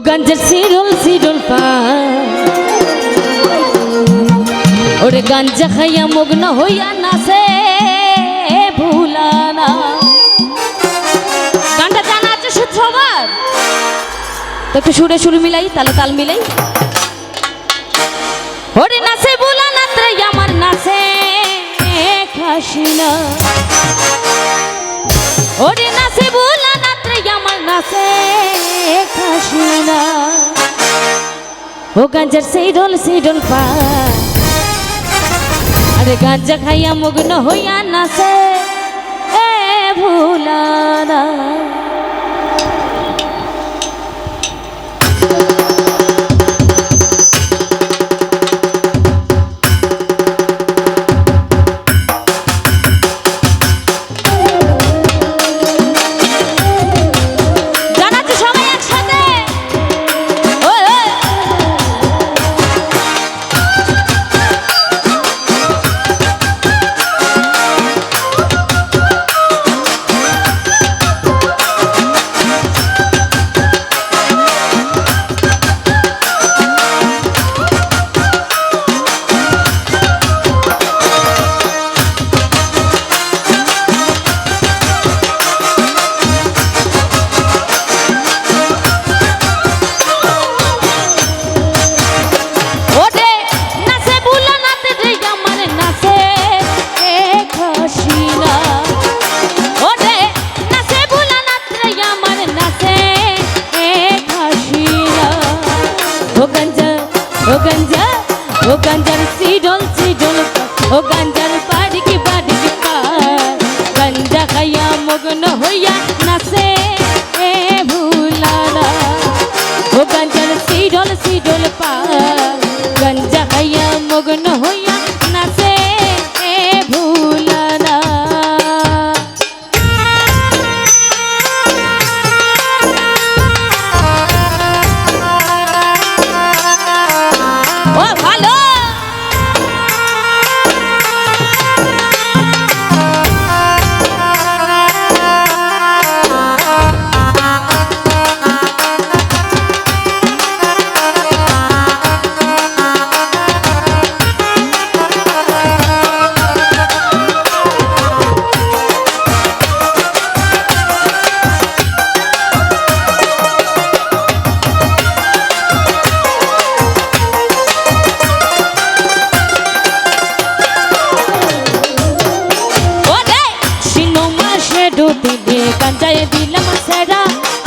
গাঞ্জার সিরল সিরল পা ওরে গাঞ্জা খাইয়া মগ্ন হইয়া নাচে ভুলানা। গানটা জানা আছে সবার তো একটু সুরে সুর মিলাই তালে তাল মিলাই। ওরে নাচে ভুলানা রে আমার নাচে খাসিনা, ওরে নাচে ভুলানা রে আমার নাচে খাসিনা। ও গাঞ্জার সিরল পা আরে গাঞ্জা খাইয়া মগ্ন হইয়া নাচে ভুলানা। ও গাঞ্জার সিডল সিডল ও গাঞ্জার বাড়ি পার গাঞ্জা খাইয়া মগ্ন হইয়া নাচে ভুলানা। ও গাঞ্জার সিডল সিডল পার গাঞ্জা খাইয়া মগ্ন হইয়া নাচে ভুলানা। ও ভালো গাঞ্জায় দিলাম সেরা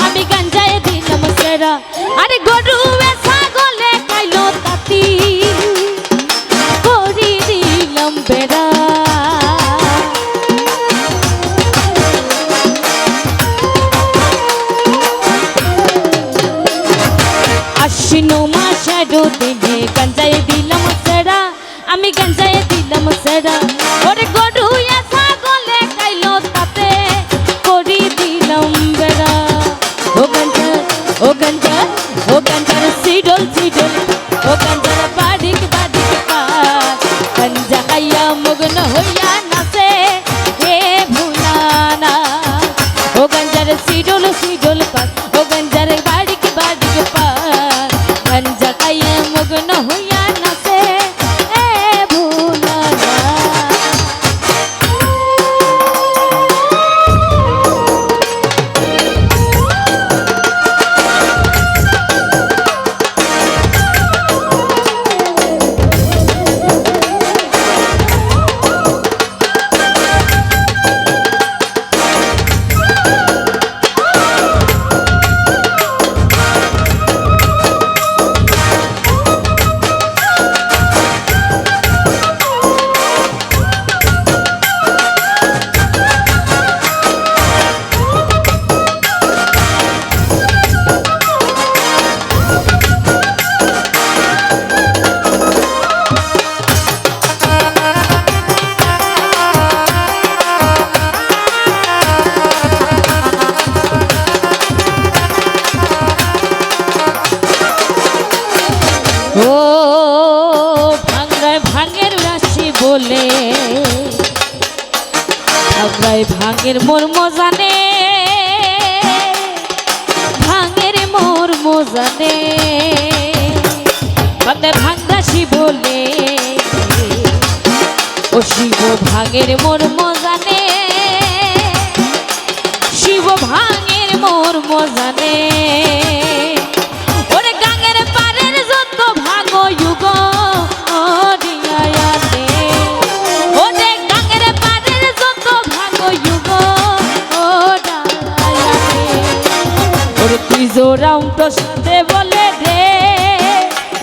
আমি গাঞ্জায় দিলাম সেরা। আরে গরু ছাগলে খাইলো তাতি করি দিলাম বেড়া। আশ্বিন মাসের দিনে গাঞ্জায় দিলাম সেরা আমি গাঞ্জায় দিলাম সেরা। ওরে গরু ছাগলে খাইলো তাতে করি দিলাম বেড়া। ও গাঞ্জার সিডল সিডল ও গাঞ্জার বাড়ি পার গাঞ্জা খাইয়া মগ্ন হইয়া নাচে ভুলানা। ও গাঞ্জার সিডল সিডল পার ও গাঞ্জার বাড়ি পার গাঞ্জা খাইয়া মগ্ন হইয়া নাচে ভুলানা। বলে সবাই ভাঙের মর্ম জানে, ভাঙের মর্ম জানে। ও শিব ভাঙের মর্ম জানে, শিব ভাঙের মর্ম জানে। ওরে গাঙের পারের যত ভাঙ যুগ ডিয়ায়ানে, ওরে গাঙের পারের যত ভাঙ যুগ ডায়ানে। ওরে মিজোরাম প্রসাদে বলে রে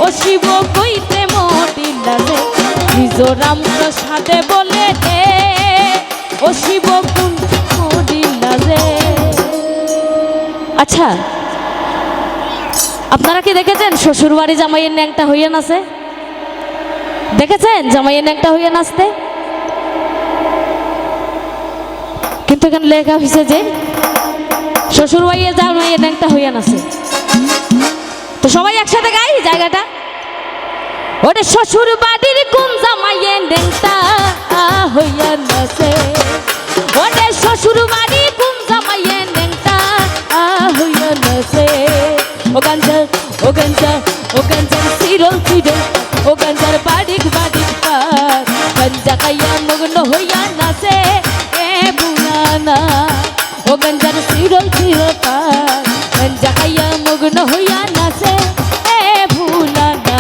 ও শিব কইতে মটিল লাগে, মিজোরাম প্রসাদে বলে রে ও শিব কোন মটিল লাগে। আচ্ছা, আপনারা কি দেখেছেন শ্বশুরবাড়ি জামাইয়ের ন্যাংটা হইয়া নাচে? দেখেছেন জামাইয়ের ন্যাংটা হইয়া নাচতে? কিন্তু এখানে লেখা হয়েছে যে শ্বশুরবাড়িয়ে জামাইয়ের ন্যাংটা হইয়া নাচে। তো সবাই একসাথে গাই জায়গাটা। ওরে শ্বশুর বাড়ির কোন জামাইয়ের ন্যাংটা হইয়া নাচে, ওরে শ্বশুর বাড়ি কোন জামাইয়ের ন্যাংটা হইয়া নাচে। ও গাঞ্জা ও গাঞ্জা ও গাঞ্জার সিরল সিরল, ও গাঞ্জার বাড়িক বাড়িক পার, গাঞ্জা খাইয়া মগ্ন হইয়া নাচে এ বুলানা। ও গাঞ্জার সিরল সিরল পার, গাঞ্জা খাইয়া মগ্ন হইয়া নাচে এ ভুলানা।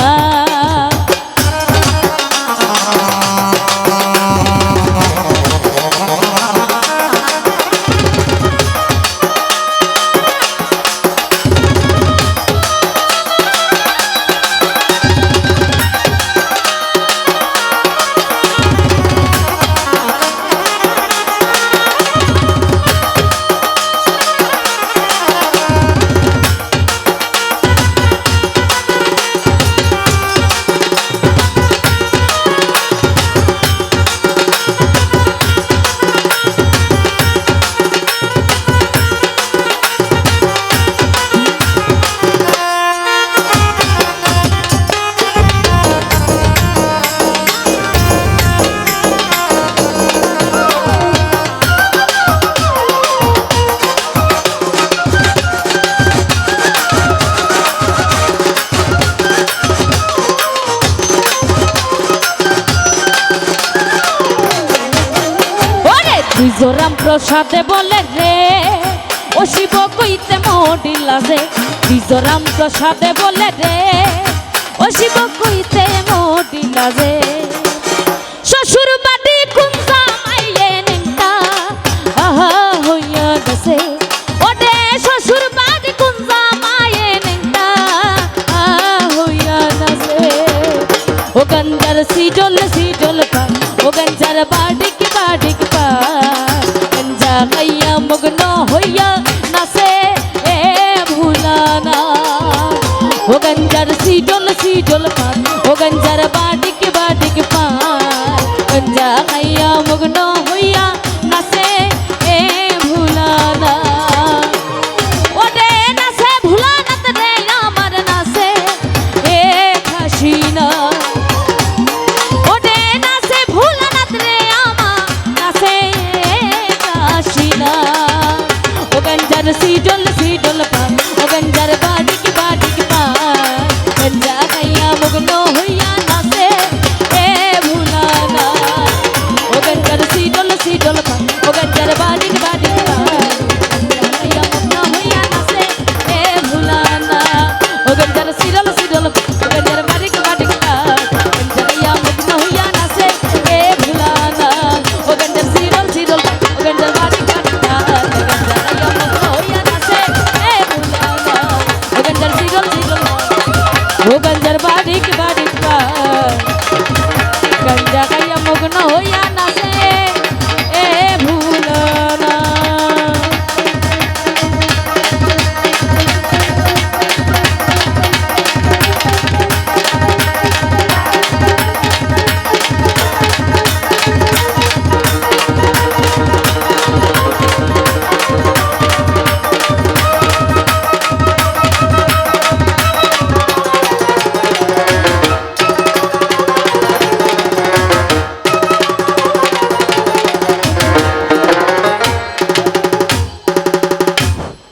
মিজোরাম প্রসাদে বলে রে ও শিব কইতে মডিল লাগে, মিজোরাম প্রসাদে বলে রে ও শিব কইতে মডিল লাগে। শ্বশুর বাড়ি কোন জামাইয়ে ন্যাংটা হইয়া গেছে, ওরে শ্বশুর বাড়ি কোন জামাইয়ে ন্যাংটা হইয়া গেছে। ও গঞ্জার সিডল সিডল পা, ও গঞ্জার বাড়িক বাড়িক পা, গঞ্জা খাইয়া মগ্ন হইয়া নাচে এ ভুলানা। ও গঞ্জার সিডল সিডল পা, ও গঞ্জার বাড়িক বাড়িক পা, গঞ্জা খাইয়া মগ্ন হইয়া নাচে এ ভুলানা। ওরে নাচে ভুলানাত রে আমার নাচে এ খাসিনা, ওরে নাচে ভুলানাত রে আমার নাচে খাসিনা। ও গঞ্জার সিডল সিডল পা, ও গঞ্জার বাড়িক বাড়িক পা, গঞ্জা খাইয়া মগ্ন হইয়া নাচে এ ভুলানা। ও গঞ্জার সিডল সিডল পা, ও গঞ্জার বাড়িক বাড়িক পা, গঞ্জা খাইয়া মগ্ন হইয়া নাচে এ ভুলানা। ও গঞ্জার সিডল সিডল পা, ও গঞ্জার বাড়িক বাড়িক পা, গঞ্জা খাইয়া মগ্ন হইয়া নাচে এ ভুলানা। ও গঞ্জার সিডল সিডল পা, ও গঞ্জার বাড়িক বাড়িক পা, গঞ্জা খাইয়া মগ্ন হইয়া নাচে এ ভুলানা। ও গঞ্জার সিডল সিডল পা, ও গঞ্জার বাড়িক বাড়িক পা, গঞ্জা খাইয়া মগ্ন হইয়া নাচে